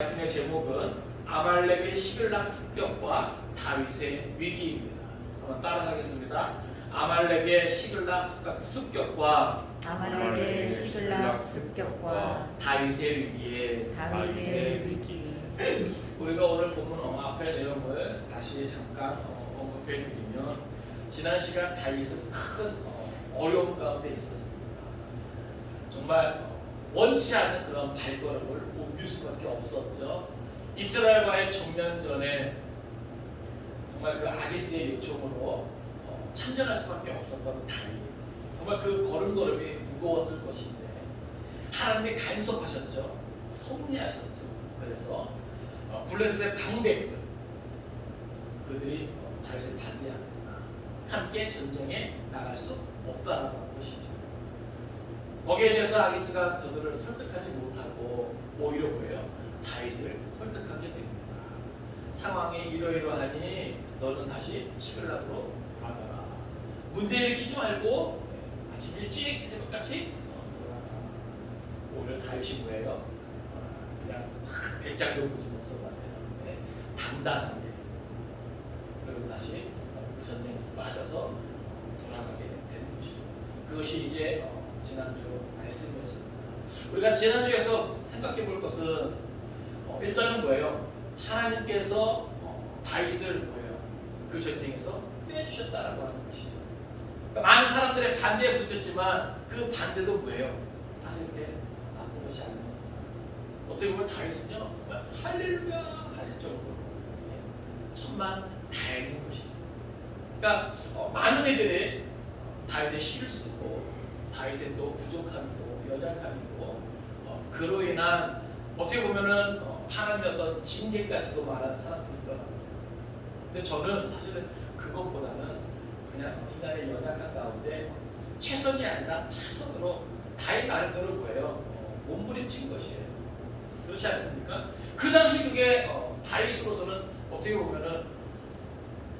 말씀의 제목은 아말렉의 시글락 습격과 다윗의 위기입니다. 한번 따라하겠습니다. 아말렉의 시글락 습격과 다윗의 위기. 우리가 오늘 본문 앞의 내용을 다시 잠깐 언급해 드리면, 지난 시간 다윗은 큰 어려움 가운데 있었습니다. 정말 원치 않는 그런 발걸음을 옮길 수밖에 없었죠. 이스라엘과의 정면전에 정말 그 아기스의 요청으로 참전할 수밖에 없었던 다윗. 정말 그 걸음걸음이 무거웠을 것인데 하나님이 간섭하셨죠. 섭리하셨죠. 그래서 블레셋의 방백들, 그들이 다윗을 반대합니다. 함께 전쟁에 나갈 수 없다라고 한 것이죠. 거기에 대해서 아기스가 저들을 설득하지 못하고 오히려 뭐예요? 다윗을 설득하게 됩니다. 상황이 이러이러하니 너는 다시 시글락으로 돌아가라. 문제 일으키지 말고 아침 일찍 새벽같이 돌아가라. 오히려 다윗이 뭐예요? 그냥 배짱도 부리면서 말해요. 단단하게. 그리고 다시 그 전쟁에서 빠져서 돌아가게 되는 것이죠. 그것이 이제 지난주 말씀이었습니다. 우리가 지난주에서 생각해 볼 것은 일단은 뭐예요? 하나님께서 다윗을 뭐예요? 그 전쟁에서 빼주셨다라고 하는 것이죠. 그러니까 많은 사람들의 반대에 부딪혔지만 그 반대도 뭐예요? 사실 이렇게 나쁜 것이 아닙니다. 어떻게 보면 다윗은요, 정말 할렐루야 할 정도로 천만 다행인 것이죠. 그러니까 많은 애들이 다윗의 시를 쓰고 다윗의 또 부족함이고 연약함이고 그로 인한 어떻게 보면은 하나님의 어떤 징계까지도 말하는 사람들이 있더라고요. 근데 저는 사실은 그것보다는 그냥 인간의 연약한 가운데 최선이 아니라 차선으로 다윗 나름대로 뭐예요? 몸부림친 것이에요. 그렇지 않습니까? 그 당시 그게 다윗으로서는 어떻게 보면은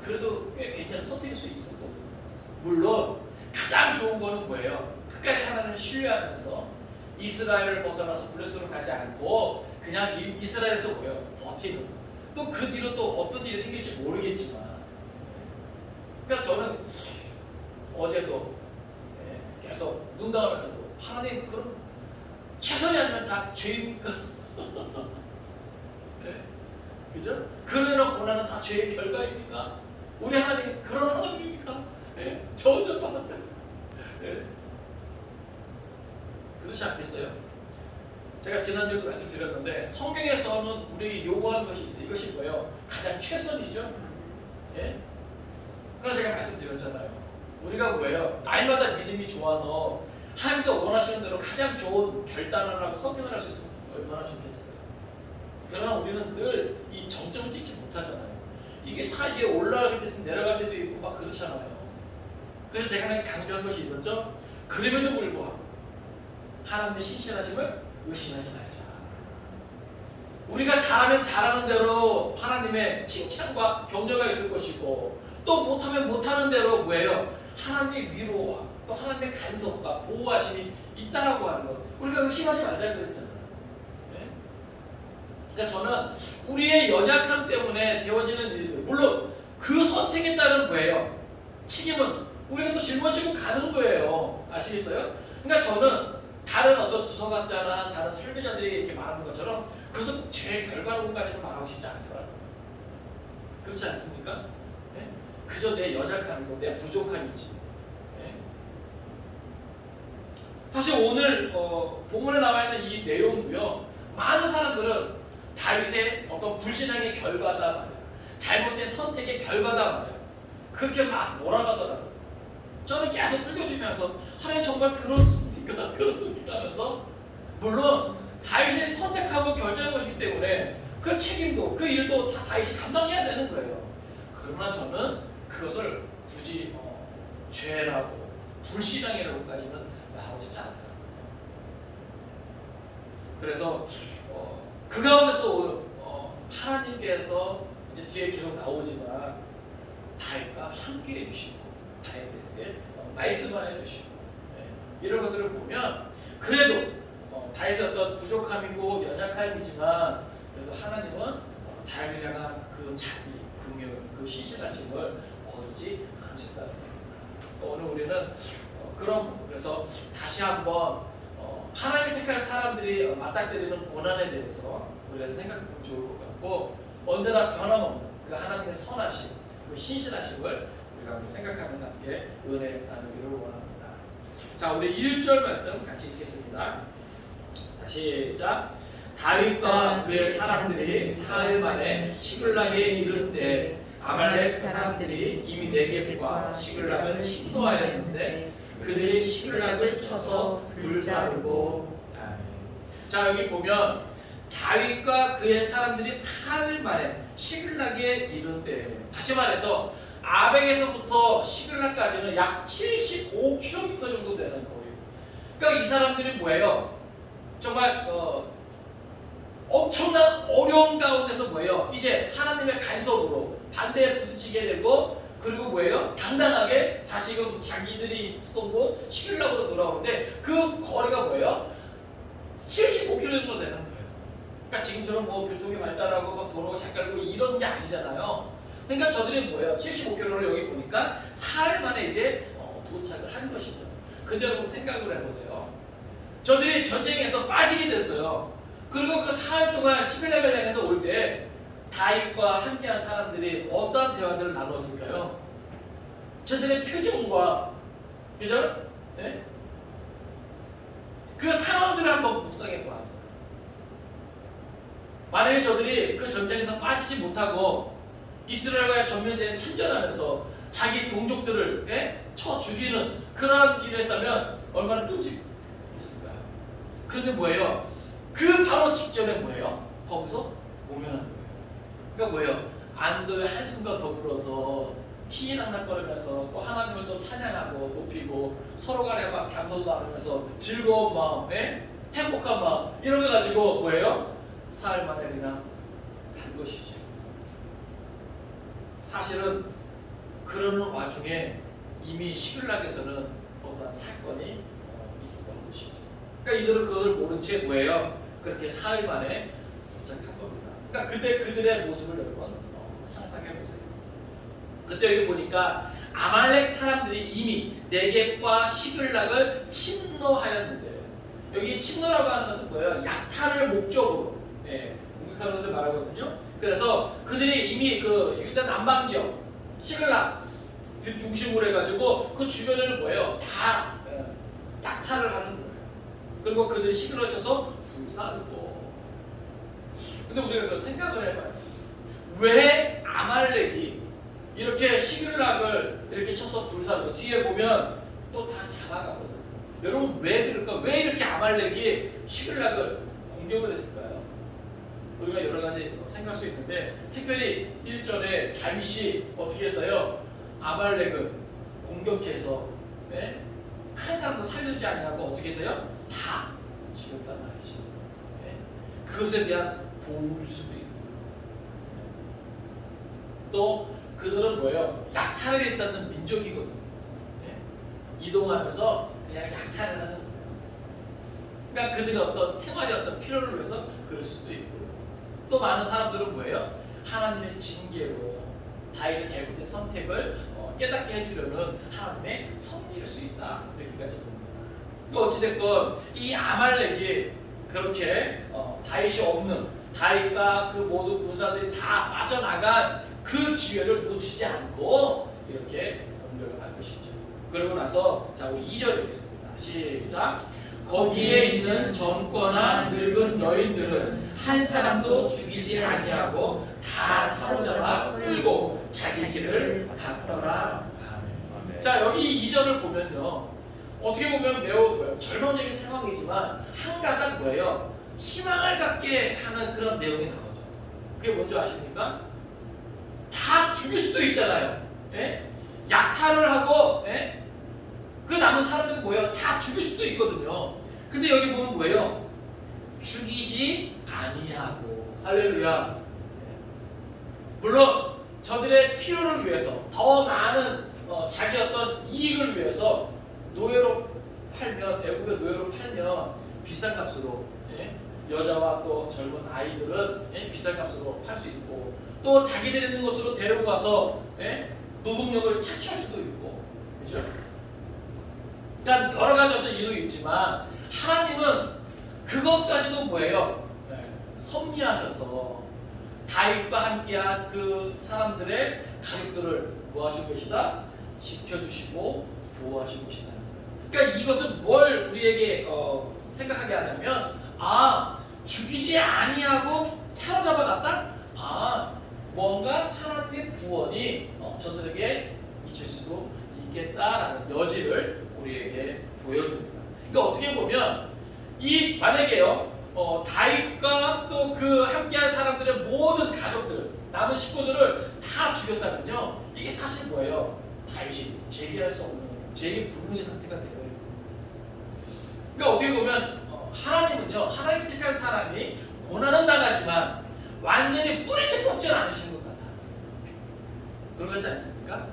그래도 꽤 괜찮은 선택일 수 있었고, 물론 가장 좋은 거는 뭐예요? 끝까지 하나님을 신뢰하면서 이스라엘을 벗어나서 블레셋으로 가지 않고 그냥 이스라엘에서 뭐예요? 버티는. 또 그 뒤로 또 어떤 일이 생길지 모르겠지만, 그러니까 저는 어제도 계속 눈 감으면서도 하나님, 그럼 최선이 아니면 다 죄입니까? 네? 그죠? 그러나 고난은 다 죄의 결과입니까? 우리 하나님 그런 하나님입니까? 네? 저 혼자 받았다. 네? 그렇지 않겠어요? 제가 지난주에도 말씀드렸는데 성경에서는 우리에게 요구하는 것이 있어요. 이것이 뭐예요? 가장 최선이죠. 예? 그래서 제가 말씀드렸잖아요. 우리가 뭐예요? 날마다 믿음이 좋아서 하나님께서 원하시는 대로 가장 좋은 결단을 하고 선택을 할 수 있으면 얼마나 좋겠어요. 그러나 우리는 늘 이 정점을 찍지 못하잖아요. 이게 다 이게 올라갈 때도 내려갈 때도 있고 막 그렇잖아요. 그래서 제가 하나 강조한 것이 있었죠. 그럼에도 불구하고 하나님의 신실하심을 의심하지 말자. 우리가 잘하면 잘하는 대로 하나님의 칭찬과 격려가 있을 것이고, 또 못하면 못하는 대로 뭐예요? 하나님의 위로와 또 하나님의 간섭과 보호하심이 있다라고 하는 것. 우리가 의심하지 말자 그랬잖아요. 네? 그러니까 저는 우리의 연약함 때문에 되어지는 일들, 물론 그 선택에 따른 뭐예요? 책임은 우리가 또 짊어지고 가는 거예요. 아시겠어요? 그러니까 저는 다른 어떤 주석학자나 다른 설교자들이 이렇게 말하는 것처럼 그것은 제 결과론까지는 말하고 싶지 않더라고요. 그렇지 않습니까? 네? 그저 내 연약함이고 내 부족함이지. 네? 사실 오늘 본문에 나와 있는 이 내용도요, 많은 사람들은 다윗의 어떤 불신앙의 결과다 말이야, 잘못된 선택의 결과다 말이야, 그렇게 막 몰아가더라고요. 저는 계속 읽어주면서 하나님 정말 그렇습니까 하면서, 물론 다윗이 선택하고 결정한 것이기 때문에 그 책임도 그 일도 다 다윗이 감당해야 되는 거예요. 그러나 저는 그것을 굳이 죄라고 불신앙이라고까지는 하고 싶지 않더라고요. 그래서 그 가운데서 하나님께서 이제 뒤에 계속 나오지만 다윗과 함께 해주시고 다윗에게 말씀을 해주시고, 이런 것들을 보면 그래도 다윗의 어떤 부족함이고 연약함이지만 그래도 자기 그 신실하심을 거두지 않으셨다는 겁니다. 오늘 우리는 그런 부분, 그래서 다시 한번 하나님이 택할 사람들이 맞닥뜨리는 고난에 대해서 우리가 생각해보면 좋을 것 같고, 언제나 변함없는 그 하나님의 선하심, 그 신실하심을 우리가 함께 생각하면서 함께 은혜 나누기를 원합니다. 자, 우리 1절 말씀 같이 읽겠습니다. 시작. 다윗과 그의 사람들이 사흘 만에 시글락에 이른 때 아말렉 사람들이 이미 네겝과 시글락을 침노하였는데 그들이 시글락을 쳐서 불사르고. 자, 여기 보면 다윗과 그의 사람들이 사흘 만에 시글락에 이른 때, 다시 말해서 아벡에서부터 시글락까지는 약 75km 정도 되는 거리. 그러니까 이 사람들이 뭐예요? 정말 엄청난 어려운 가운데서 뭐예요? 이제 하나님의 간섭으로 반대에 부딪히게 되고, 그리고 뭐예요? 당당하게 다시금 자기들이 있었던 곳 시글락으로 돌아오는데 그 거리가 뭐예요? 75km 정도 되는 거예요. 그러니까 지금처럼 뭐 교통이 발달하고 막 도로가 잘 깔고 이런 게 아니잖아요. 그러니까 저들이 뭐예요? 75km를 여기 보니까 사흘 만에 이제 도착을 한 것이죠. 근데 여러분 생각을 해보세요. 저들이 전쟁에서 빠지게 됐어요. 그리고 그 사흘 동안 시글락을 향해서 올 때 다윗과 함께한 사람들이 어떠한 대화들을 나눴을까요? 저들의 표정과, 그죠? 네? 그 상황들을 한번 묵상해 보았어요. 만약에 저들이 그 전쟁에서 빠지지 못하고 이스라엘과의 전면전에 참전하면서 자기 동족들을 쳐 죽이는 그런 일을 했다면 얼마나 끔찍했을까요? 그런데 뭐예요? 그 바로 직전에 뭐예요? 거기서 모면하는 거예요. 그러니까 뭐예요? 안도의 한숨과 더불어서 희희낙낙거리면서 또 하나님을 또 찬양하고 높이고 서로 간에 막 담소도 나누면서 즐거운 마음, 행복한 마음 이런 거 가지고 뭐예요? 사흘 만에 그냥 간 것이죠. 사실은 그러는 와중에 이미 시글락에서는 어떤 사건이 있었던 것이죠. 그러니까 이들은 그걸 모른 채 뭐예요? 그렇게 사흘 만에 도착한 겁니다. 그러니까 그때 그들의 모습을 여러분 상상해 보세요. 그때 여기 보니까 아말렉 사람들이 이미 네겝과 시글락을 침노하였는데, 여기 침노라고 하는 것은 뭐예요? 약탈을 목적으로 공격하는 것을 말하거든요. 그래서 그들이 이미 그 유다 남방 지역 시글락 그 중심으로 해가지고 그 주변을 뭐예요? 다 약탈을 하는 거예요. 그리고 그들이 시글락을 쳐서 불사르고. 근데 우리가 그 생각을 해봐요. 왜 아말렉이 이렇게 시글락을 이렇게 쳐서 불사르고, 뒤에 보면 또 다 잡아가거든요. 여러분 왜 그럴까? 왜 이렇게 아말렉이 시글락을 공격을 했을까요? 우리가 여러 가지 생각할 수 있는데, 특별히 1절에 다윗이 어떻게 했어요? 아말렉을 공격해서 한 사람도 살려주지 않냐고 어떻게 했어요? 다 죽였단 말이죠. 그것에 대한 보호일 수도 있고, 또 그들은 뭐예요? 약탈을 했었는 민족이거든요. 이동하면서 그냥 약탈을 하는 거예요. 그러니까 그들의 어떤 생활의 어떤 필요를 위해서 그럴 수도 있고, 또 많은 사람들은 뭐예요? 하나님의 징계로 다윗의 잘못된 선택을 깨닫게 해주려는 하나님의 섭리일 수 있다, 이렇게까지 봅니다. 어찌됐건 이 아말렉이 그렇게 다윗이 없는, 다윗과 그 모든 군사들이 다 빠져나간 그 기회를 놓치지 않고 이렇게 공격을 할 것이죠. 그러고 나서 자, 우리 2절 읽겠습니다. 시작. 거기에 있는 젊거나 늙은 여인들은 한 사람도 죽이지 아니하고 다 사로잡아 끌고 자기 길을 갔더라. 아멘. 자, 여기 2절을 보면요, 어떻게 보면 매우 절망적인 상황이지만 한 가닥 뭐예요? 희망을 갖게 하는 그런 내용이 나오죠. 그게 뭔지 아십니까? 다 죽일 수도 있잖아요. 약탈을 하고 그 남은 사람들은 뭐예요? 다 죽일 수도 있거든요. 근데 여기 보면 뭐예요? 죽이지 아니하고. 할렐루야. 물론 저들의 필요를 위해서, 더 많은 자기 어떤 이익을 위해서 노예로 팔면, 애굽의 노예로 팔면 비싼 값으로 여자와 또 젊은 아이들은 비싼 값으로 팔 수 있고 또 자기들 있는 곳으로 데리고 가서 노동력을 착취할 수도 있고 그죠? 그러니까 여러 가지 어떤 이유도 있지만 하나님은 그것까지도 뭐예요? 섭리하셔서 다윗과 함께한 그 사람들의 가족들을 뭐 하시고 계시다? 지켜주시고 보호하시고 계시다. 그러니까 이것은 뭘 우리에게 생각하게 하냐면 죽이지 아니하고 사로잡아갔다? 뭔가 하나님의 구원이 저들에게 미칠 수도 있겠다라는 여지를 우리에게 보여줍니다. 그러니까 어떻게 보면 만약에요 다윗과 또 그 함께한 사람들의 모든 가족들 남은 식구들을 다 죽였다면요 이게 사실 뭐예요? 다윗이 재기할 수 없는 재기 불능의 상태가 되어버립니다. 그러니까 어떻게 보면 하나님은요 하나님 택한 사람이 고난은 당하지만 완전히 뿌리채 뽑지는 않으시는 것 같아요. 그런 거 같지 않습니까?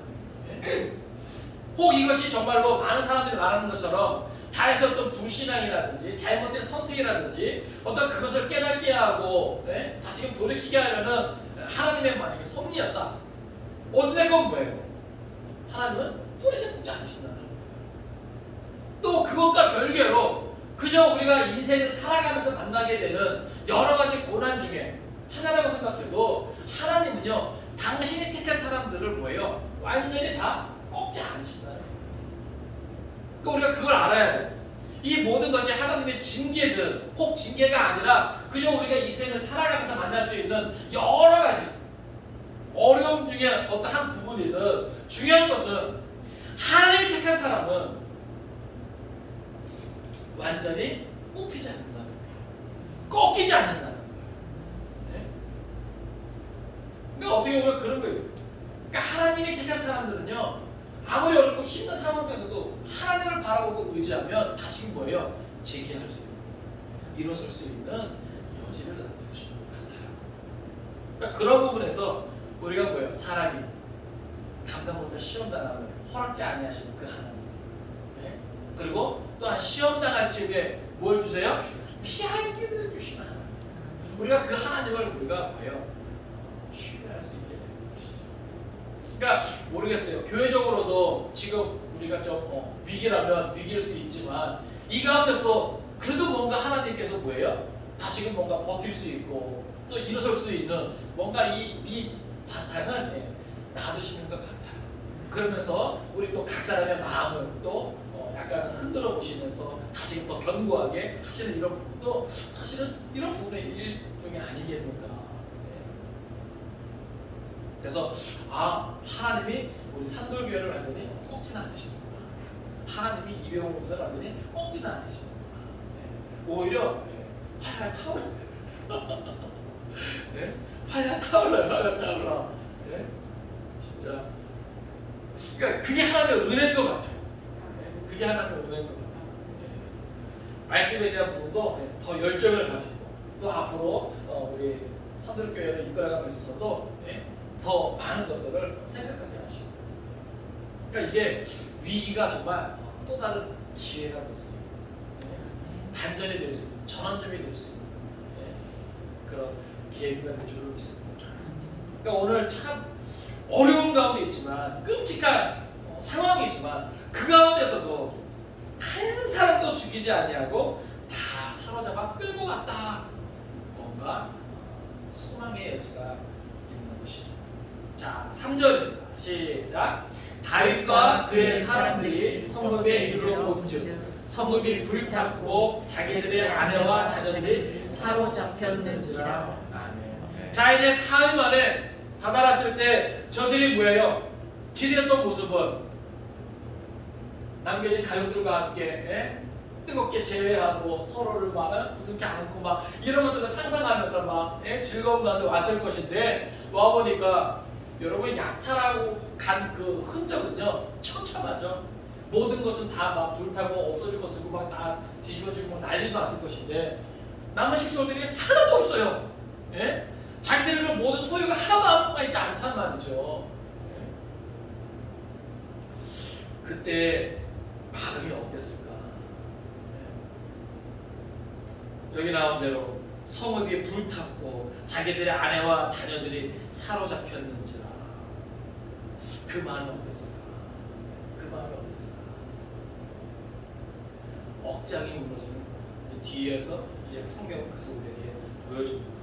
혹 이것이 정말로 많은 사람들이 말하는 것처럼 다윗의 어떤 불신앙이라든지 잘못된 선택이라든지 어떤 그것을 깨닫게 하고 다시금 돌이키게 하려는 하나님의 만약에 섭리였다. 어찌됐건 뭐예요? 하나님은 뿌리채 뽑지 않으신다는 거예요. 또 그것과 별개로 그저 우리가 인생을 살아가면서 만나게 되는 여러 가지 고난 중에 하나라고 생각해도 하나님은요 당신이 택한 사람들을 뭐예요? 완전히 다 꺾지 않으신다는 거예요. 그러니까 우리가 그걸 알아야 돼요. 이 모든 것이 하나님의 징계든 혹 징계가 아니라 그저 우리가 이 생을 살아가면서 만날 수 있는 여러 가지 어려움 중에 어떤 한 부분이든 중요한 것은 하나님이 택한 사람은 완전히 뽑히지 않는다는 거예요. 꺾이지 않는다는 거예요. 그러니까 어떻게 보면 그런 거예요. 그러니까 하나님이 택한 사람들은요 아무리 어렵고 힘든 상황에서도 하나님을 바라보고 의지하면 다시 뭐예요? 재기할 수 있는 일어설 수 있는 여지를 남겨주시는 것 같아요. 그러니까 그런 부분에서 우리가 뭐예요? 사람이 감당 못한 시험 당함을 허락지 아니하시는 그 하나님. 그리고 또한 시험 당할 즈음에 뭘 주세요? 피할 길을 주시는 하나님. 우리가 그 하나님을 우리가 뭐예요? 신뢰할 수 있게 되는 것이죠. 그러니까 모르겠어요. 교회적으로도 지금 우리가 좀 위기라면 위기일 수 있지만 이 가운데서 그래도 뭔가 하나님께서 뭐예요? 다시금 뭔가 버틸 수 있고 또 일어설 수 있는 뭔가 이 바탕을 놔두시는 것 같아요. 그러면서 우리 또 각 사람의 마음을 또 약간 흔들어 보시면서 다시 더 견고하게 하시는 이런 부분도 사실은 이런 부분의 일종이 아니겠는가. 그래서 하나님이 우리 산돌교회를 하더니 꺾지는 않으시는구나. 하나님이 이병호 목사를 하더니 꺾지는 않으시는구나. 오히려 활활 타올라요. 활활 타올라. 진짜. 그러니까 그게 하나님의 은혜인 것 같아요. 그게 하나님의 은혜인 것 같아요. 말씀에 대한 부분도 더 열정을 가지고 또 앞으로 우리 산돌교회를 이끌어가고 있어서도 더 많은 것들을 생각하게 하시고. 그러니까 이게 위기가 정말 또 다른 기회가 될 수 있는 반전이 될 수 있는 전환점이 될 수 있는 그런 계기가 될 줄을 믿습니다. 그러니까 오늘 참 어려운 가운데 있지만 끔찍한 상황이지만 그 가운데서도 한 사람도 죽이지 아니하고 다 사로잡아 끌고 갔다. 뭔가 소망의 여지가 있는 것이죠. 자, 3절입니다. 시작. 다윗과 그의 사람들이 성읍에 이르러온즉 성읍이 불탔고 자기들의 아내와 자녀들이 사로잡혔는지라. 아멘. 자, 이제 사흘 만에 다다랐을 때 저들이 뭐예요? 기대했던 모습은 남겨진 가족들과 함께 뜨겁게 제외하고 서로를 막 부둥켜 안고 막 이런 것들을 상상하면서 막 즐거운 가운데 왔을 것인데 와보니까 여러분 약탈하고 간 그 흔적은요 처참하죠. 모든 것은 다 막 불타고 없어질 것이고 막 다 뒤집어지고 막 난리도 났을 것인데 남은 식소들이 하나도 없어요. 자기들의 모든 소유가 하나도 남아있지 않단 말이죠. 그때 마음이 어땠을까? 여기 나온 대로 성읍이 불탔고 자기들의 아내와 자녀들이 사로잡혔는지라. 그 마음이 어땠을까? 그 마음이 어땠을까? 억장이 무너지는 거예요. 뒤에서 이제 성경은 그래서 우리에게 보여줍니다.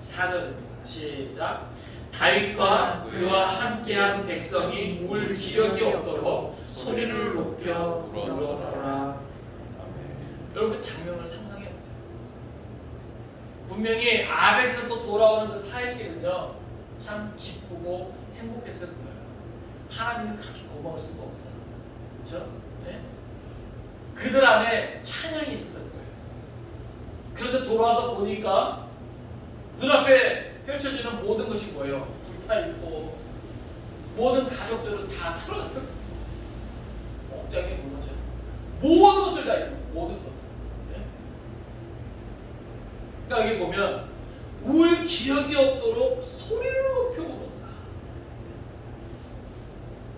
4절입니다. 시작. 다윗과 그와 함께한 백성이 울 기력이 없도록 소리를 높여 울었더라. 여러분 그 장면을 상상해 보세요. 분명히 아벡에서 또 돌아오는 그 사역길은요 참 기쁘고 행복했을 거예요. 하나님은 그렇게 고마울 수가 없어요. 그렇죠? 네? 그들 안에 찬양이 있었을 거예요. 그런데 돌아와서 보니까 눈앞에 펼쳐지는 모든 것이 뭐예요? 불타있고 모든 가족들은 다 사라졌고 억장이 무너져요. 모든 것을 다 잃고 모든 것을. 네? 그러니까 여기 보면 울 기력이 없도록 소리를 높여 울었다.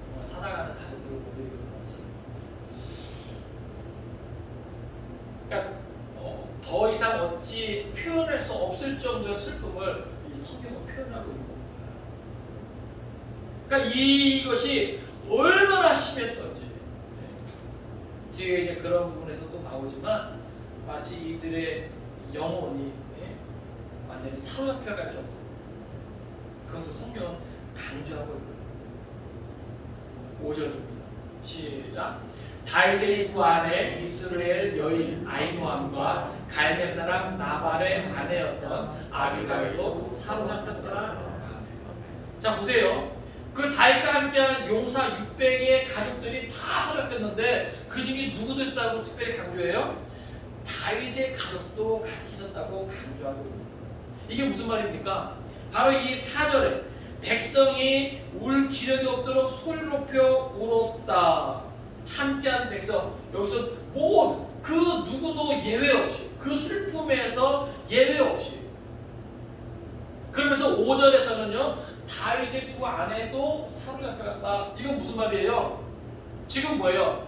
정말 살아가는 가족들을 모두 이루었어요. 그러니까 더 이상 어찌 표현할 수 없을 정도의 슬픔을 이 성경은 표현하고 있는 겁니다. 그러니까 이것이 얼마나 심했던지 뒤에 이제 그런 부분에서도 나오지만 마치 이들의 영혼이 완전히 사로잡혀갈 정도. 그것을 성경은 강조하고 있거든요. 5절입니다. 시작. 다윗의 두 아내 이스라엘 여인 아히노암과 갈멜 사람 나발의 아내였던 아비가일도 사로잡혔더라. 자 보세요. 그 다윗과 함께한 용사 600의 가족들이 다 사로잡혔는데 그 중에 누구도 있었다고 특별히 강조해요? 다윗의 가족도 같이 있었다고 강조하고 있는 거예요. 이게 무슨 말입니까? 바로 이 4절에 백성이 울 기력이 없도록 소리를 높여 울었다. 함께한 백성, 여기서 그 누구도 예외 없이 그 슬픔에서 예외 없이. 그러면서 5절에서는요 다윗의 두 아내도 사로잡혀갔다. 이건 무슨 말이에요? 지금 뭐예요?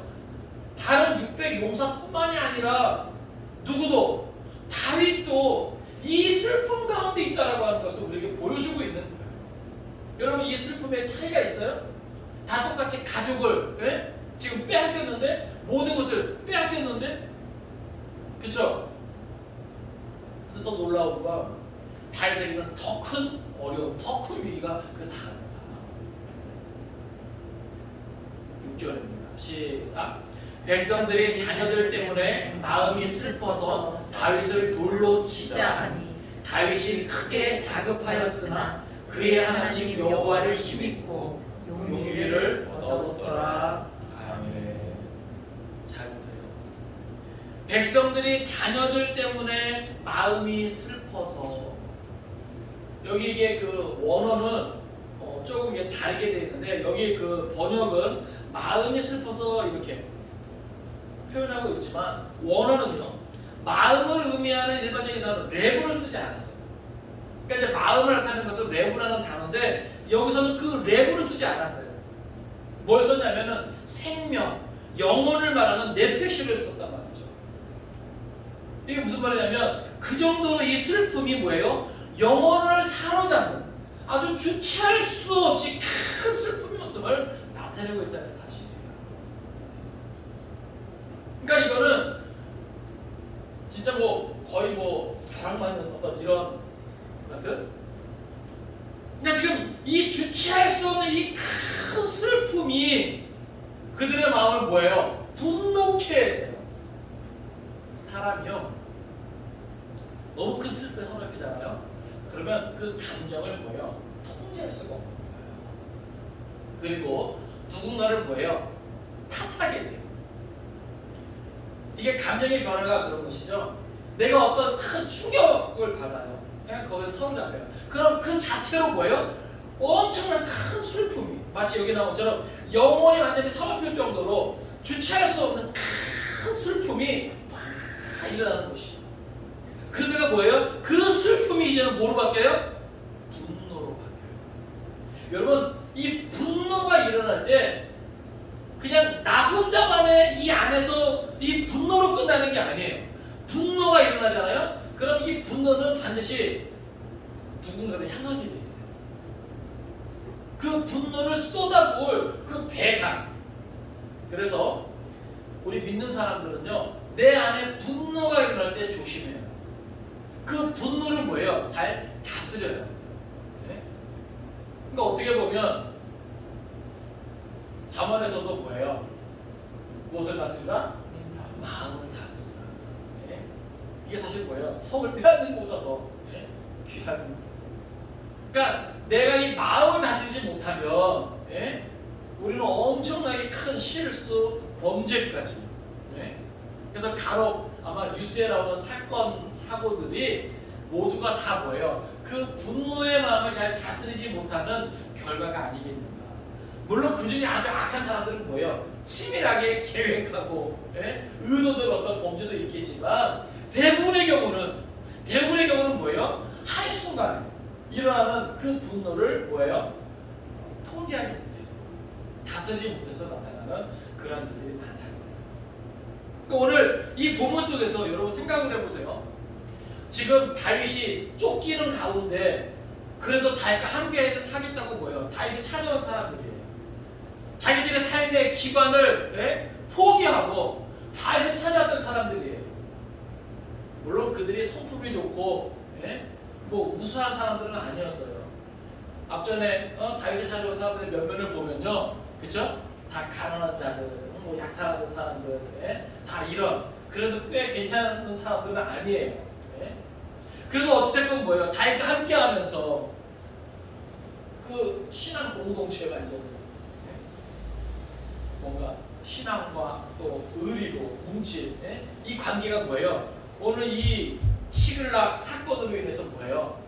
다른 600 용사뿐만이 아니라 누구도 다윗도 이 슬픔 가운데 있다라고 하는 것을 우리에게 보여주고 있는 거예요. 여러분 이 슬픔에 차이가 있어요? 다 똑같이 가족을 지금 빼앗겼는데 모든 것을 빼앗겼는데 그렇죠? 근데 더 놀라운 건 다윗에게는 더 큰 어려움, 더 큰 위기가 그 다음입니다. 6절입니다. 시작. 백성들이 자녀들 때문에 마음이 슬퍼서 다윗을 돌로 치자 하니 다윗이 크게 다급하였으나 그의 하나님 여호와를 힘입고 용기를 얻었더라. 아멘. 잘 보세요. 백성들이 자녀들 때문에 마음이 슬퍼서 여기 이게 그 원어는 조금 이게 다르게 되어 있는데 여기 그 번역은 마음이 슬퍼서 이렇게 표현하고 있지만 원어는요 마음을 의미하는 일반적인 단어 레브를 쓰지 않았어요. 그러니까 이제 마음을 나타내는 것은 레브라는 단어인데 여기서는 그 레브를 쓰지 않았어요. 뭘 썼냐면은 생명, 영혼을 말하는 네페시를 썼단 말이죠. 이게 무슨 말이냐면 그 정도로 이 슬픔이 뭐예요? 영혼을 사로잡는 아주 주체할 수 없이 큰 슬픔이었음을 나타내고 있다는 사실이에요. 그러니까 이거는 진짜 거의 벼락맞는 어떤 이런 같은. 그러니까 지금 이 주체할 수 없는 이 큰 슬픔이 그들의 마음을 뭐예요? 분노케 했어요. 사람이요 너무 큰 슬픔에 사로잡히잖아요. 그러면 그 감정을 뭐예요? 통제할 수가 없는 거예요. 그리고 누군가를 뭐예요? 탓하게 돼요. 이게 감정의 변화가 그런 것이죠. 내가 어떤 큰 충격을 받아요. 그냥 거기서 사로잡혀요. 그럼 그 자체로 뭐예요? 엄청난 큰 슬픔이 마치 여기 나온 것처럼 영혼이 완전히 사로잡힐 정도로 주체할 수 없는 큰 슬픔이 막 일어나는 것이죠. 그러다가 뭐예요? 그 슬픔이 이제는 뭐로 바뀌어요? 분노로 바뀌어요. 여러분 이 분노가 일어날 때 그냥 나 혼자만의 이 안에서 이 분노로 끝나는 게 아니에요. 분노가 일어나잖아요. 그럼 이 분노는 반드시 누군가를 향하게 돼 있어요. 그 분노를 쏟아부을 그 대상. 그래서 우리 믿는 사람들은요, 내 안에 분노가 일어날 때 조심해요. 그 분노를 뭐예요? 잘 다스려요. 네? 그러니까 어떻게 보면 잠언에서도 뭐예요? 무엇을 다스리라? 마음을 다스리라. 네? 이게 사실 뭐예요? 성을 빼앗는 것보다 더 귀한 거예요. 그러니까 내가 이 마음을 다스리지 못하면 우리는 엄청나게 큰 실수, 범죄까지. 그래서 간혹 아마 뉴스에 나오는 사건, 사고들이 모두가 다 뭐예요? 그 분노의 마음을 잘 다스리지 못하는 결과가 아니겠는가. 물론 그 중에 아주 악한 사람들은 뭐예요? 치밀하게 계획하고 의도된 어떤 범죄도 있겠지만 대부분의 경우는 뭐예요? 한순간에 일어나는 그 분노를 뭐예요? 통제하지 못해서, 다스리지 못해서 나타나는 그런 일들이 많다는 거예요. 그러니까 오늘 이 본문 속에서 여러분 생각을 해보세요. 지금 다윗이 쫓기는 가운데 그래도 다윗과 함께 하겠다고 뭐예요? 다윗을 찾아온 사람들이에요. 자기들의 삶의 기반을 포기하고 다윗을 찾아왔던 사람들이에요. 물론 그들이 성품이 좋고 뭐 우수한 사람들은 아니었어요. 앞전에 다윗을 찾아온 사람들의 면면을 보면요, 그렇죠? 다 가난한 자들, 뭐 약탈하는 사람들, 다 이런 그래도 꽤 괜찮은 사람들은 아니에요. 그래도 어찌됐건 뭐예요? 다윗과 함께하면서 그 신앙 공동체가 이제 뭔가 신앙과 또 의리로 뭉친 이 관계가 뭐예요? 오늘 이 시글락 사건으로 인해서 뭐예요?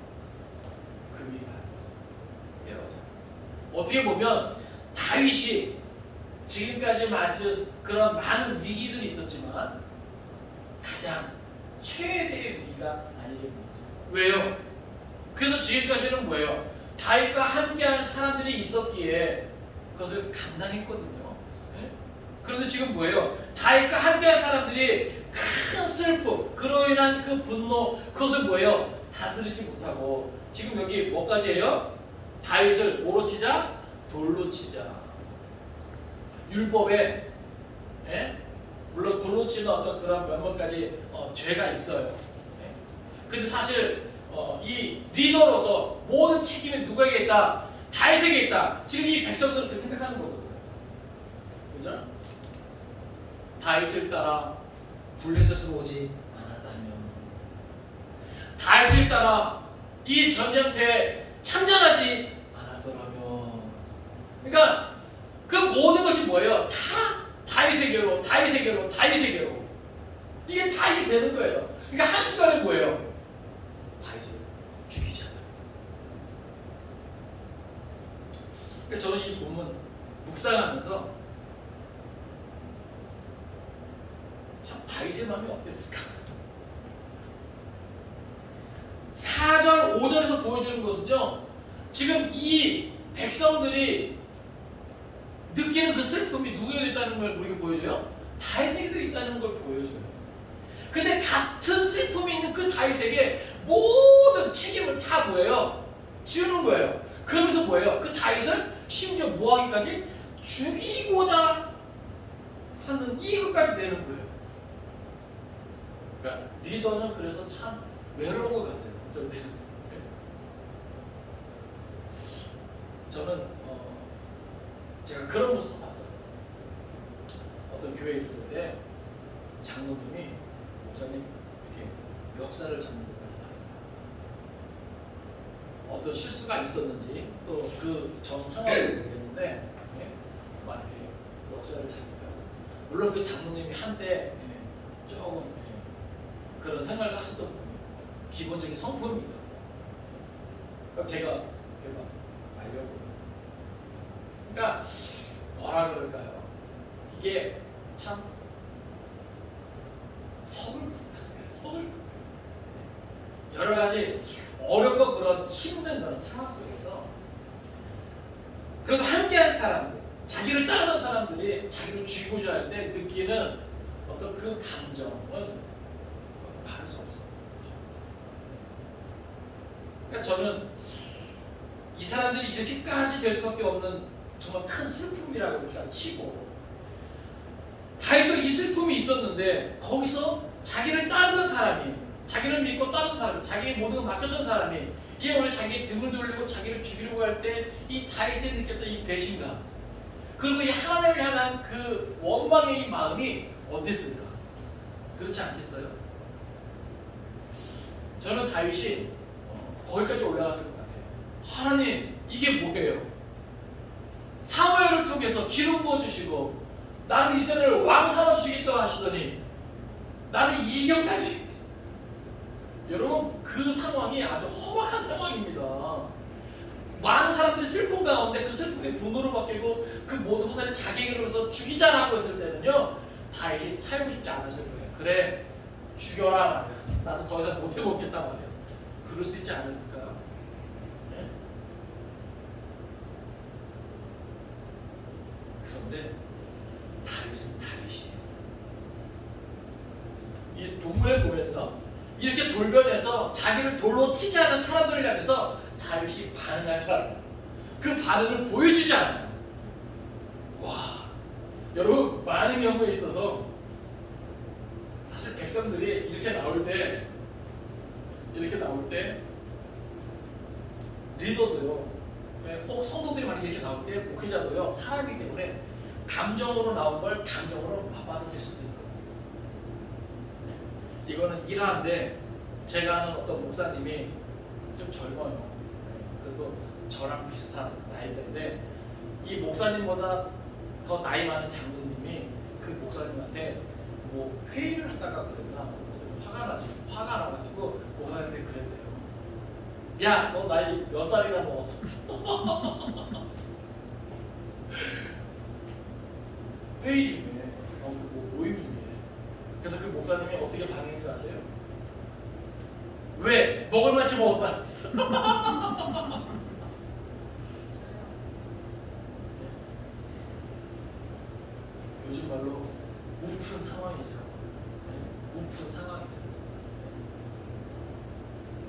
금이 깨어져. 어떻게 보면 다윗이 지금까지 맞은 그런 많은 위기들이 있었지만 가장 최대의 위기가 아니겠습니까? 왜요? 그래도 지금까지는 뭐예요? 다윗과 함께한 사람들이 있었기에 그것을 감당했거든요. 그런데 지금 뭐예요? 다윗과 함께한 사람들이 큰 슬픔, 그로 인한 그 분노, 그것을 뭐예요? 다스리지 못하고 지금 여기 뭐까지 해요? 다윗을 뭐로 치자? 돌로 치자. 율법에 물론 돌로 치는 어떤 그런 면목까지 죄가 있어요. 근데 사실 이 리더로서 모든 책임이 누구에게 있다? 다윗에게 있다. 지금 이 백성들은 그렇게 생각하는 거거든요. 그죠? 다윗을 따라 블레셋으로 오지 않았다면, 다윗을 따라 이 전쟁터에 참전하지 않았더라면, 그러니까 그 모든 것이 뭐예요? 다 다윗에게로 이게 다 이게 되는 거예요. 그러니까 한순간에 뭐예요? 다윗을 죽이잖아요. 그러니까 저는 이 본문 묵상하면서 참 다윗의 마음이 어땠을까? 4절, 5절에서 보여주는 것은요, 지금 이 백성들이 느끼는 그 슬픔이 누구에게 있다는 걸 우리에게 보여줘요? 다윗에게도 있다는 걸 보여줘요. 근데 같은 슬픔이 있는 그 다윗에게 모든 책임을 다 뭐예요? 지우는 거예요. 그러면서 뭐예요? 그 다윗을 심지어 뭐하기까지? 죽이고자 하는 이것까지 되는 거예요. 그러니까 리더는 그래서 참 외로운 것 같아요. 저는 제가 그런 모습도 봤어요. 어떤 교회에 있을 때 장로님이 목사님 이렇게 멱살을 잡는 것까지 봤어요. 어떤 실수가 있었는지 또 그 전 상황을 모르겠는데 막 이렇게 멱살을 잡니까. 물론 그 장로님이 한때 조금 그런 생활을 하셨던 분이에요. 기본적인 성품이 있었고, 제가 이렇게 막 알려거든요. 그러니까 뭐라 그럴까요? 이게 참 서글프다. 여러 가지 어렵고 그런 힘든 그런 상황 속에서 그래도 함께한 사람들, 자기를 따르던 사람들이 자기를 죽이고자 할 때 느끼는 어떤 그 감정은 말할 수 없어요. 그러니까 저는 이 사람들이 이렇게까지 될 수밖에 없는 정말 큰 슬픔이라고 일단 치고, 다윗도 이 슬픔이 있었는데 거기서 자기를 따르던 사람이, 자기를 믿고 따르던 사람이, 자기의 모든 걸 맡겼던 사람이 이제 오늘 자기의 등을 돌리고 자기를 죽이려고 할 때 이 다윗이 느꼈던 이 배신감, 그리고 이 하나님을 향한 그 원망의 이 마음이 어땠을까? 그렇지 않겠어요? 저는 다윗이 거기까지 올라갔을 것 같아요. 하나님, 이게 뭐예요? 사무엘을 통해서 기름 부어주시고 나는 이스라엘을 왕 삼아주시겠다고 하시더니 나는 이 지경까지. 여러분, 그 상황이 아주 험악한 상황입니다. 많은 사람들이 슬픔 가운데 그 슬픔이 분노로 바뀌고 그 모든 화살이 자기에게로 해서 죽이자라고 했을 때는요, 다윗이 살고 싶지 않았을 거예요. 그래, 죽여라 말이야. 나도 더 이상 못 해먹겠다 말이야. 그럴 수 있지 않았을까요? 네? 그런데 다윗은 다윗이에요. 이 본문에 보면요, 이렇게 돌변해서 자기를 돌로 치지 않은 사람들을 향해서 다윗이 반응하지 않아요. 그 반응을 보여주지 않아요. 와, 여러분, 많은 경우에 있어서 사실 백성들이 이렇게 나올 때 리더도요, 혹 성도들이 만약 이렇게 나올 때 목회자도요, 사람이기 때문에 감정으로 나온 걸 감정으로 받아들일 수도 있고, 이거는 일화인데, 제가 아는 어떤 목사님이 좀 젊어요. 그래도 저랑 비슷한 나이대인데, 이 목사님보다 더 나이 많은 장로님이 그 목사님한테 뭐 회의를 하다가 그랬나, 화가 나가지고 목사님한테 그랬대요. 야, 너 나이 몇 살이나 먹었어? 회의 중에, 모임 중에. 그래서 그 목사님이 어떻게 반응을 하세요? 왜? 먹을 만치 먹었다. 요즘 말로 우픈 상황이죠. 우픈 상황이죠.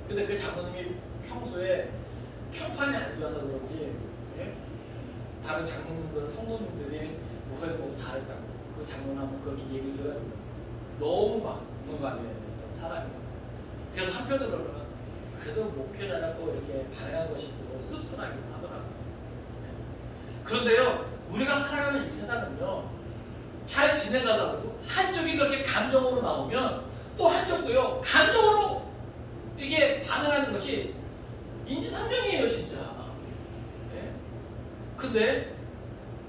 근데 그 장로님이 평소에 평판이 안 좋아서 그런지, 다른 장로님들, 성도님들이 목사님 보고 잘했다고, 그 장로님하고 그렇게 얘기를 들어요. 너무 막 공감해요, 사람이. 그래도 한편으로는 그래도 목회자가 또 이렇게 반응한 것이 또 씁쓸하긴 하더라고요. 그런데요, 우리가 살아가는 이 세상은요, 잘 지내가다가도 한쪽이 그렇게 감정으로 나오면 또 한쪽도요, 감정으로 이게 반응하는 것이 인지상정이에요, 진짜. 네? 근데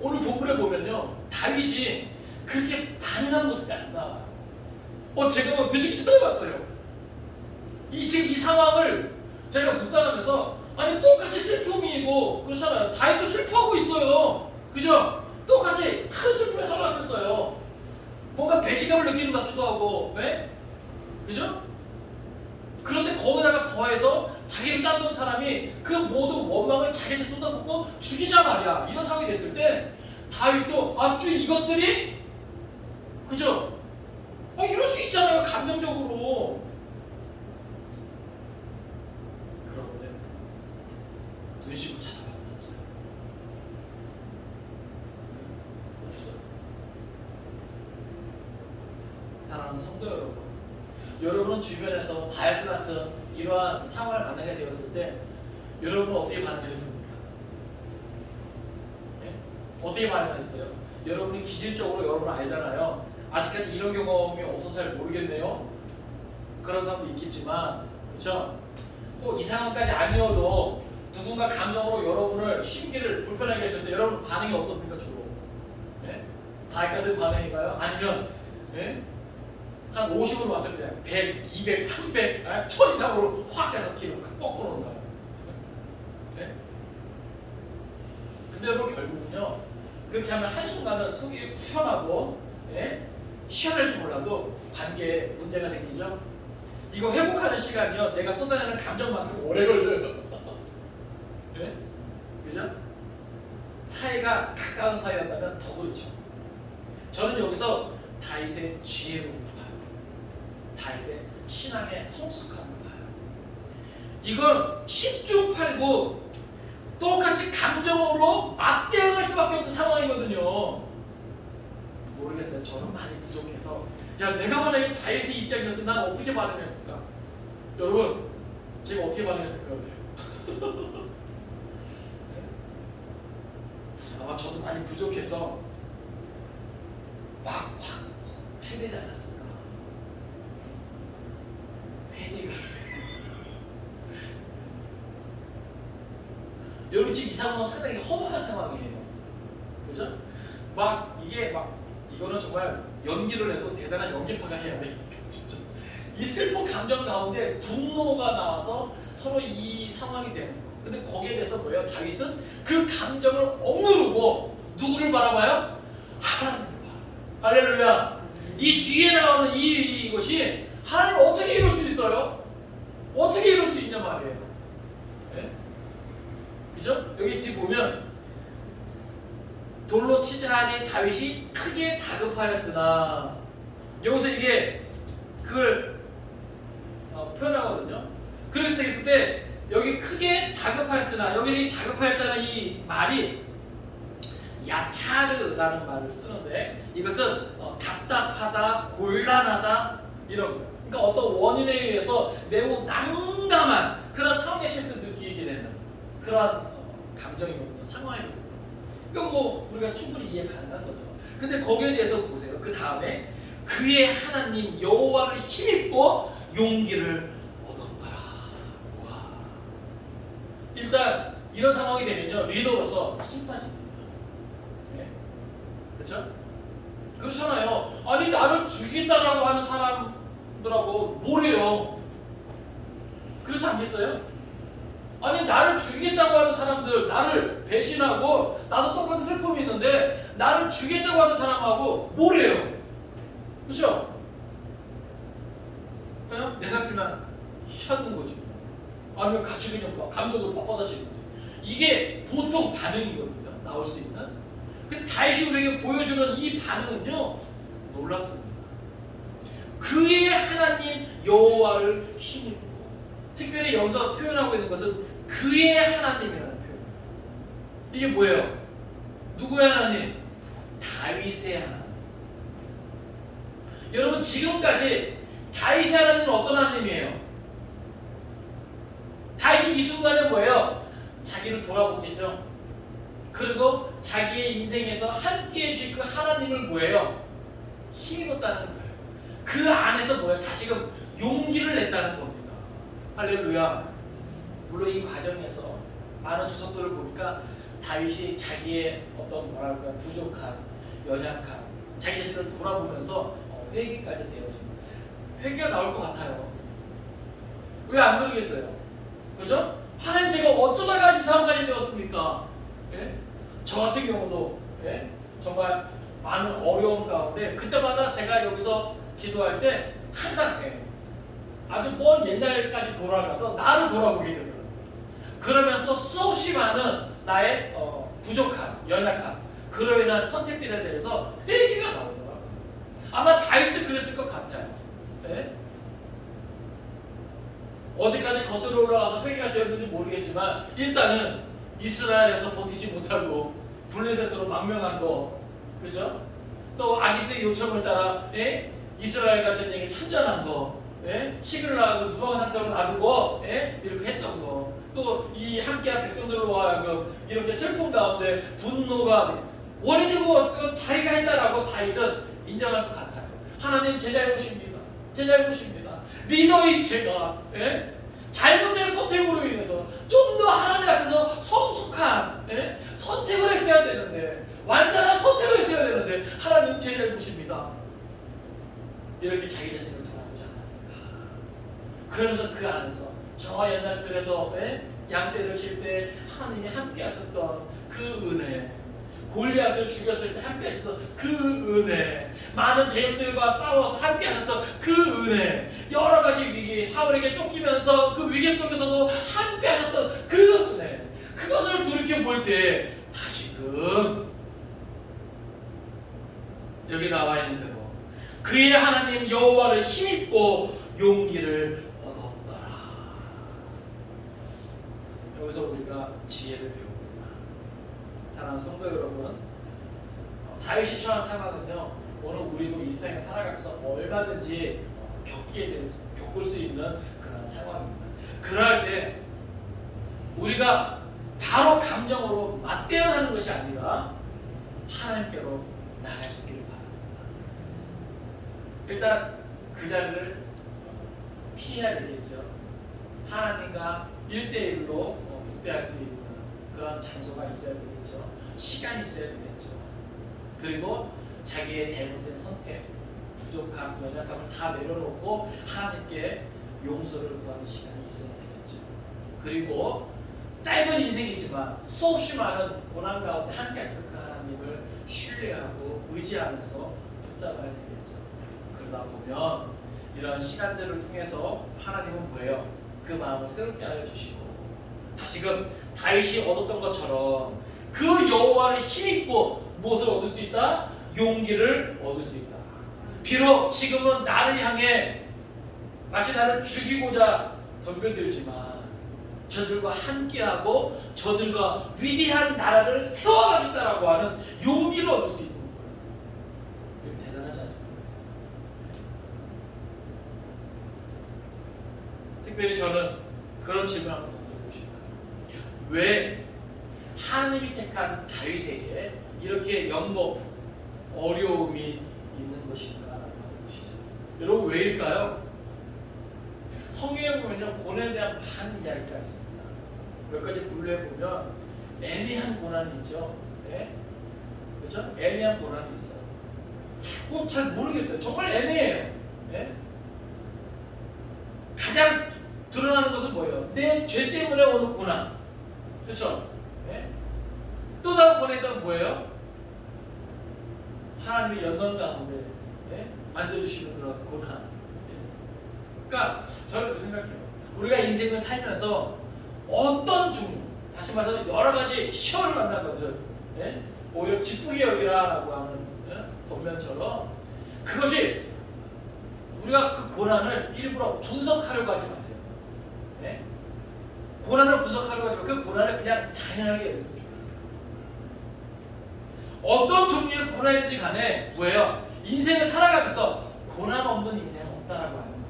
오늘 본문에 보면요, 다윗이 그렇게 반응한 모습이 안 나와요. 제가 되게 찾아봤어요. 지금 이 상황을 제가 묵상하면서, 아니, 똑같이 슬픔이고 그렇잖아요. 다윗도 슬퍼하고 있어요. 그죠? 똑같이 큰 슬픔에 살아가면서요. 뭔가 배신감을 느끼는 것 같기도 하고, 네? 그죠? 그런데 거기다가 더해서 자기를 따르던 사람이 그 모든 원망을 자기한테 쏟아붓고 죽이자 말이야. 이런 상황이 됐을 때 다윗도 아주 이것들이, 그죠? 이럴 수 있잖아요, 감정적으로. 그런데 눈시고 찾아봐도 없어요. 없어요. 사랑하는 성도 여러분, 여러분은 주변에서 다윗 같은 이러한 상황을 만나게 되었을 때 여러분은 어떻게 반응하셨습니까? 네? 어떻게 반응하셨어요? 여러분이 기질적으로 여러분 알잖아요. 아직까지 이런 경험이 없어서 잘 모르겠네요. 그런 사람도 있겠지만, 그렇죠? 꼭 이 상황까지 아니어도 누군가 감정으로 여러분을 심기를 불편하게 했을 때 여러분 반응이 어떻습니까, 주로? 네? 다윗 같은 반응인가요? 아니면, 네? 한 50으로 왔을 때 100, 200, 300, 1000 이상으로 확 해서 길을 꺾어놓는가요? 네? 근데 여러분, 결국은요, 그렇게 하면 한순간은 속이 후련하고, 네? 시원할지 몰라도 관계에 문제가 생기죠. 이거 회복하는 시간이요, 내가 쏟아내는 감정만큼 오래 걸려요. 네? 그죠? 사이가 가까운 사이였다면 더 그렇죠. 저는 여기서 다윗의 지혜로움을 봐요. 다윗의 신앙의 성숙함을 봐요. 이건 10중 8구 똑같이 감정으로 맞대응할 수밖에 없는 상황이거든요. 모르겠어요. 저는 많이 부족해서 야 내가 만약에 다윗의 입장이었으면 난 어떻게 반응했을까? 여러분 제가 어떻게 반응했을 것 같아요? 아마 저도 많이 부족해서 막 확 해내지 않았을까? 회개가 여러분 지금 이 상황은 상당히 허무한 상황이에요. 그죠? 막 이게 막 이거는 정말 연기를 해도 대단한 연기파가 해야 돼요. 진짜 이 슬픈 감정 가운데 분노가 나와서 서로 이 상황이 되는 거. 근데 거기에 대해서 뭐예요? 다윗은 그 감정을 억누르고 누구를 바라봐요? 하나님을 바라봐요. 할렐루야. 이 뒤에 나오는 이것이 하나님 어떻게 이룰 수 있어요? 어떻게 이룰 수 있냐 말이에요. 네? 그죠? 여기 뒤 보면 돌로 치자 하니 다윗이 크게 다급하였으나 여기서 이게 그걸 표현하거든요. 그래서 되겠을 때 여기 크게 다급하였으나 여기 다급하였다는 이 말이 야차르라는 말을 쓰는데 이것은 답답하다, 곤란하다 이런 거예요. 그러니까 어떤 원인에 의해서 매우 난감한 그런 상황의 실수를 느끼게 되는 그런 감정이거든요. 상황이거든요. 그러니까 뭐 우리가 충분히 이해 가능한 거죠. 근데 거기에 대해서 보세요. 그 다음에 그의 하나님 여호와를 힘입고 용기를 얻었더라. 와. 일단 이런 상황이 되면요 리더로서 힘 빠집니다. 네? 그렇죠? 그렇잖아요. 아니 나를 죽이겠다라고 하는 사람들하고 뭐래요? 그렇지 않겠어요? 아니 나를 죽이겠다고 하는 사람들, 나를 배신하고 나도 똑같은 슬픔이 있는데 나를 죽이겠다고 하는 사람하고 뭐래요? 그렇죠? 그냥 내 살기만 하는 거지. 아니면 같이 그냥 감독으로 빳빳하시는 거지. 이게 보통 반응이거든요. 나올 수 있는. 근데 다윗이 우리에게 보여주는 이 반응은요 놀랍습니다. 그의 하나님 여호와를 힘입고 특별히 여기서 표현하고 있는 것은 그의 하나님이라는 표현이에요. 이게 뭐예요? 누구의 하나님? 다윗의 하나님. 여러분 지금까지 다윗의 하나님은 어떤 하나님이에요? 다윗이 이 순간에 뭐예요? 자기를 돌아보겠죠. 그리고 자기의 인생에서 함께해 줄 그 하나님을 뭐예요? 힘입었다는 거예요. 그 안에서 뭐예요? 다시금 용기를 냈다는 겁니다. 할렐루야. 물론 이 과정에서 많은 주석들을 보니까 다윗이 자기의 어떤 뭐랄까 부족한, 연약한 자기 자신을 돌아보면서 회개까지 되어집니다. 회개가 나올 것 같아요. 왜 안 그러겠어요? 그죠? 하나님 제가 어쩌다가 이 상황까지 되었습니까? 예? 저 같은 경우도 예? 정말 많은 어려움 가운데 그때마다 제가 여기서 기도할 때 항상 아주 먼 옛날까지 돌아가서 나를 돌아보게 되더라고요. 그러면서 수없이 많은 나의 부족함, 연약함 그로 인한 선택들에 대해서 회개가 나오더라고요. 아마 다윗도 그랬을 것 같아요. 네? 어디까지 거슬러 올라가서 회개가 되었는지 모르겠지만 일단은 이스라엘에서 버티지 못하고 블레셋으로 망명한 거, 그렇죠? 또 아기스의 요청을 따라 이스라엘과 전쟁에 참전한 거, 시글락을 무방 상태로 놔두고 이렇게 했던 거, 또 이 함께한 백성들로 하여금 이렇게 슬픔 가운데 분노가 원인이 뭐 자기가 했다라고 다윗은 인정할 것 같아요. 하나님 제 잘못입니다. 제 잘못입니다. 리더인 제가 잘못된 선택으로 인해서 좀 더 하나님 앞에서 성숙한 선택을 했어야 되는데 완전한 선택을 했어야 되는데 하나님 제 잘못입니다. 이렇게 자기 자신을 돌아보지 않았습니다. 그러면서 그 안에서 저 옛날 들에서 양떼를 칠 때 하나님이 함께 하셨던 그 은혜, 골리앗을 죽였을 때 함께 하셨던 그 은혜, 많은 대역들과 싸워서 함께 하셨던 그 은혜, 여러 가지 위기, 사울에게 쫓기면서 그 위기 속에서도 함께 하셨던 그 은혜, 그것을 돌이켜 볼 때 다시금 여기 나와 있는 대로 그의 하나님 여호와를 힘입고 용기를 얻었더라. 여기서 우리가 지혜를 배웁니다. 사랑하는 성도 여러분, 다윗이 처한 상황은요, 오늘 우리도 이 세상에 살아가면서 얼마든지 겪을 수 있는 그런 상황입니다. 그럴 때 우리가 바로 감정으로 맞대응하는 것이 아니라 하나님께로 나갈 수 있기를 바랍니다. 일단 그 자리를 피해야 되겠죠. 하나님과 1대1로 국대할 수 있는 그런 장소가 있어야 되겠죠. 시간이 있어야 되겠죠. 그리고 자기의 잘못된 선택, 부족함, 연약함을 다 내려놓고 하나님께 용서를 구하는 시간이 있어야 되겠죠. 그리고 짧은 인생이지만 수없이 많은 고난 가운데 함께해서 그 하나님을 신뢰하고 의지하면서 붙잡아야 되겠죠. 그러다 보면 이런 시간들을 통해서 하나님은 뭐예요? 그 마음을 새롭게 하여 주시고 다시금 다윗이 얻었던 것처럼 그 여호와를 힘입고 무엇을 얻을 수 있다? 용기를 얻을 수 있다. 비록 지금은 나를 향해 마치 나를 죽이고자 덤벼들지만 저들과 함께하고 저들과 위대한 나라를 세워가겠다라고 하는 용기를 얻을 수 있는 거예요. 이거 대단하지 않습니까? 특별히 저는 그런 질문을 한번 던져보고 싶어요. 왜 하나님이 택한 다윗에게 이렇게 연고 어려움이 있는 것인가라는 것이죠. 여러분 왜일까요? 성경에 보면요 고난에 대한 많은 이야기가 있습니다. 몇 가지 분류해 보면 애매한 고난이 있죠. 네? 그렇죠? 애매한 고난이 있어요. 잘 모르겠어요. 정말 애매해요. 네? 가장 드러나는 것은 뭐예요? 내 죄 때문에 오는 고난. 그렇죠? 네? 또 다른 고난이 뭐예요? 하나님의 영광 가운데 만져주시는 그런 고난. 그러니까 저는 그렇게 생각해요. 우리가 인생을 살면서 어떤 종류, 다시 말해서 여러 가지 시험을 만나거든. 오히려 기쁘게 여기라라고 하는 권면처럼 그것이 우리가 그 고난을 일부러 분석하려고 하지 마세요. 고난을 분석하려고 하지 마세요. 그 고난을 그냥 당연하게 여겼으면 좋겠어요. 어떤 종류의 고난이든지 간에 뭐예요? 인생을 살아가면서 고난 없는 인생은 없다라고 하는 거예요.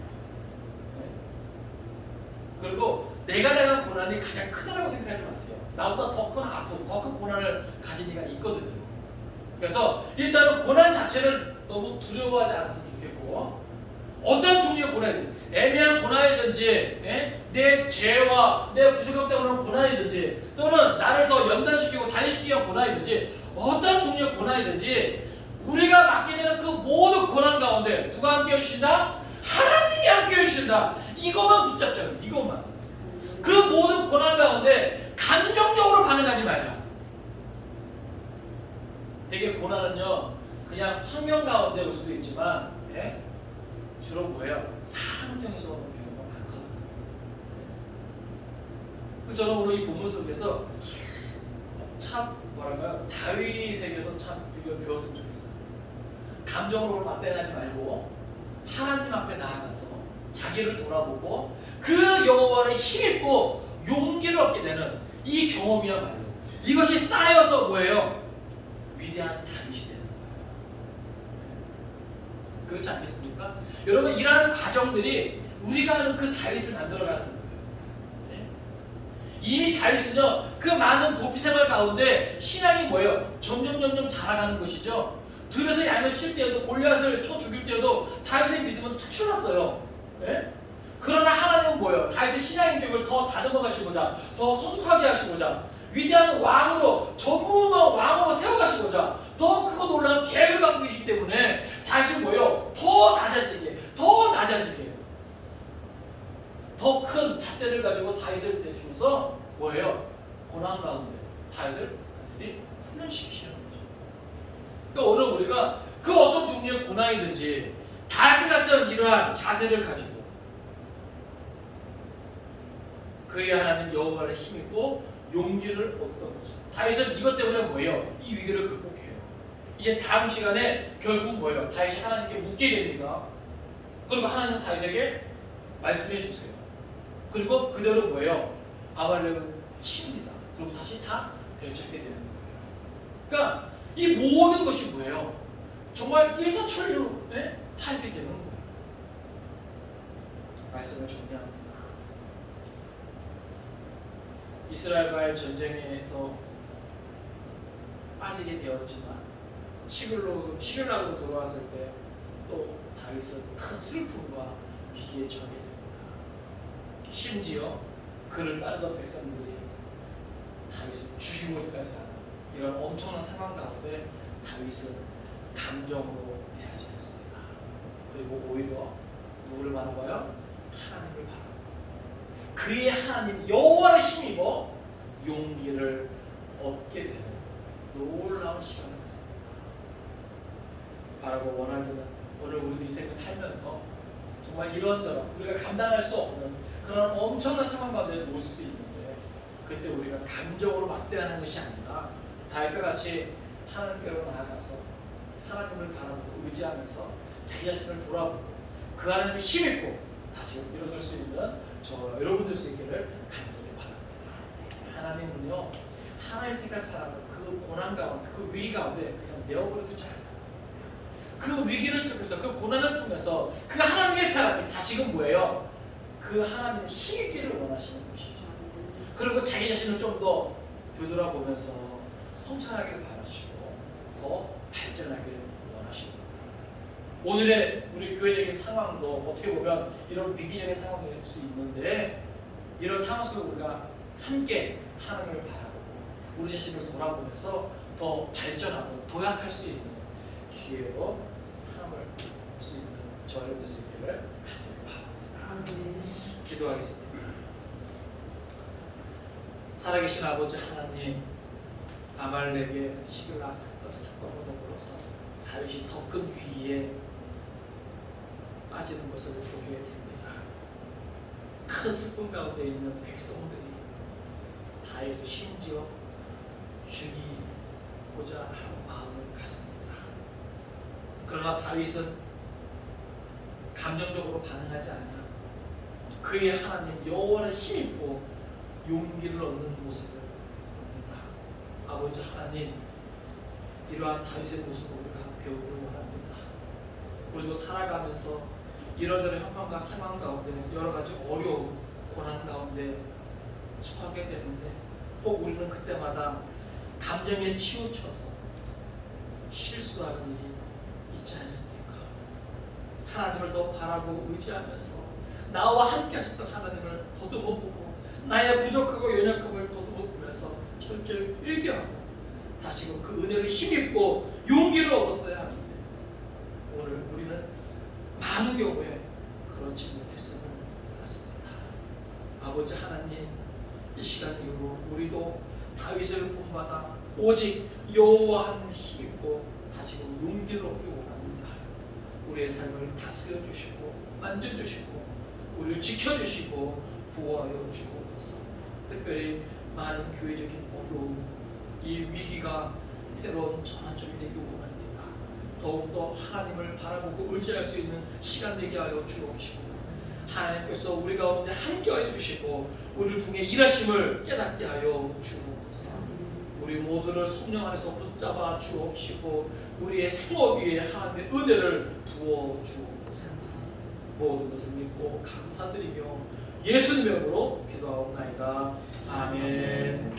그리고 내가 당한 고난이 가장 크다라고 생각하지 마세요. 나보다 더 큰 아픔, 더 큰 고난을 가진 이가 있거든요. 그래서 일단은 고난 자체를 너무 두려워하지 않았으면 좋겠고 어떤 종류의 고난이든 애매한 고난이든지 내 죄와 내 부족함 때문에 오는 고난이든지 또는 나를 더 연단시키고 단련시키기 위한 고난이든지 어떤 종류의 고난이든지 우리가 맡게 되는 그 모든 고난 가운데 누가 함께 해주신다? 하나님이 함께 해주신다. 이것만 붙잡자고요. 이것만. 그 모든 고난 가운데 감정적으로 반응하지 마요. 되게 고난은요 그냥 환경 가운데 올 수도 있지만 주로 뭐예요? 사람을 통해서 오는 경우가 많거든요. 그래서 저는 오늘 이 본문 속에서 참 뭐랄까요? 다윗에게서 참 이걸 배웠으면 좋겠어요. 감정으로 맞대응하지 말고 하나님 앞에 나아가서 자기를 돌아보고 그 여호와를 힘입고 용기를 얻게 되는 이 경험이야말로 이것이 쌓여서 뭐예요? 위대한 다윗이 되는 거예요. 그렇지 않겠습니까? 여러분 이러한 과정들이 우리가 하는 그 다윗을 만들어가는 거예요. 이미 다윗은요 그 많은 도피 생활 가운데 신앙이 뭐예요? 점점 자라가는 것이죠. 들에서 양을 칠 때에도 골리앗을 쳐 죽일 때에도 다윗의 믿음은 특출났어요. 그러나 하나님은 뭐예요? 다윗의 신앙의 격을 더 다듬어 가시고자 더 소속하게 하시고자 위대한 왕으로 전무후무한 왕으로 세워가시고자 더 크고 놀라운 계획을 갖고 계시기 때문에 다윗은 뭐예요? 더 낮아지게 더 큰 잣대를 가지고 다윗을 대주면서 뭐예요? 고난 가운데 다윗을 완전히 훈련시키시는 거죠. 그러니까 오늘 우리가 그 어떤 종류의 고난이든지 다윗 같은 이러한 자세를 가지고 그의 하나님 여호와를 힘입고 용기를 얻었던 거죠. 다윗은 이것 때문에 뭐예요? 이 위기를 극복해요. 이제 다음 시간에 결국 뭐예요? 다윗이 하나님께 묻게 됩니다. 그리고 하나님은 다윗에게 말씀해 주세요. 그리고 그대로 뭐예요? 아말렉을 치웁니다. 그리고 다시 다 되찾게 되는 거예요. 그러니까 이 모든 것이 뭐예요? 정말 일사천리로 다 이렇게 되는 거예요. 말씀을 정리합니다. 이스라엘과의 전쟁에서 빠지게 되었지만 시글락으로 돌아왔을 때 또 다윗은 큰 슬픔과 위기에 처하게 됩니다. 심지어 그를 따르던 백성들이 다윗을 죽이고까지 하는 이런 엄청난 상황 가운데 다윗은 감정으로 대하지 않습니다. 그리고 오히려 누구를 바라봐요? 하나님을 바라보고 그의 하나님 여호와를 힘입어 용기를 얻게 되는 놀라운 시간을 갖습니다. 바라고 원하기는 오늘 우리도 이 생을 살면서 정말 이런저런 우리가 감당할 수 없는 그런 엄청난 상황 가운데 놓을 수도 있는데 그때 우리가 감정으로 막대하는 것이 아니라 다윗과 같이 하나님께로 나아가서 하나님을 바라보고 의지하면서 자기 자신을 돌아보고 그 하나님을 힘입고 다시 일어설 수 있는 저 여러분들 수 있기를 간절히 바랍니다. 하나님은요 하나님 택한 사람을 그 고난 가운데 그 위기 가운데 그냥 내어버려 두지 않아요. 그 위기를 통해서 그 고난을 통해서 그 하나님의 사람이 다시금 뭐예요? 그 하나님의 힘있기를 원하시는 것이죠. 그리고 자기 자신을 좀 더 되돌아보면서 성찰하기를 바라시고 더 발전하기를 원하십니다. 오늘의 우리 교회적인 상황도 어떻게 보면 이런 위기적인 상황일 수 있는데 이런 상황 속에 우리가 함께 하나님을 바라보고 우리 자신을 돌아보면서 더 발전하고 도약할 수 있는 기회로 삶을 수 있는 저 여러분들 수 있기를 간절히 바랍니다. 기도하겠습니다. 살아계신 아버지 하나님, 아말렉의 시글락 사건으로 더불어서 다윗이 더 큰 위기에 빠지는 것을 보게 됩니다. 큰 슬픔 가운데 있는 백성들이 다윗을 심지어 죽이고자 하는 마음을 갖습니다. 그러나 다윗은 감정적으로 반응하지 않냐. 그의 하나님 여호와를 힘입고 용기를 얻는 모습을 봅니다. 아버지 하나님, 이러한 다윗의 모습을 우리가 배우기를 원합니다. 우리도 살아가면서 이런저런 형편과 상황 가운데 여러 가지 어려움, 고난 가운데 처하게 되는데 혹 우리는 그때마다 감정에 치우쳐서 실수하는 일이 있지 않습니까? 하나님을 더 바라고 의지하면서 나와 함께 하셨던 하나님을 더듬어 보고 나의 부족하고 연약함을 더듬어 보면서 철저히 회개하고 다시금 그 은혜를 힘입고 용기를 얻었어야 하는데 오늘 우리는 많은 경우에 그렇지 못했음을 같습니다. 아버지 하나님, 이 시간 이후로 우리도 다윗을 본받아 오직 여호와를 힘입고 다시금 용기를 얻기 원합니다. 우리의 삶을 다스려 주시고 만져주시고 우리를 지켜주시고 보호하여 주옵소서. 특별히 많은 교회적인 어려움, 이 위기가 새로운 전환점이 되기 원합니다. 더욱더 하나님을 바라보고 의지할 수 있는 시간 되게 하여 주옵시고 하나님께서 우리 가운데 함께하여 주시고 우리를 통해 일하심을 깨닫게 하여 주옵소서. 우리 모두를 성령 안에서 붙잡아 주옵시고 우리의 생업 위에 하나님의 은혜를 부어 주옵소서. 모든 것을 믿고 감사드리며 예수님의 이름으로 기도하옵나이다. 아멘.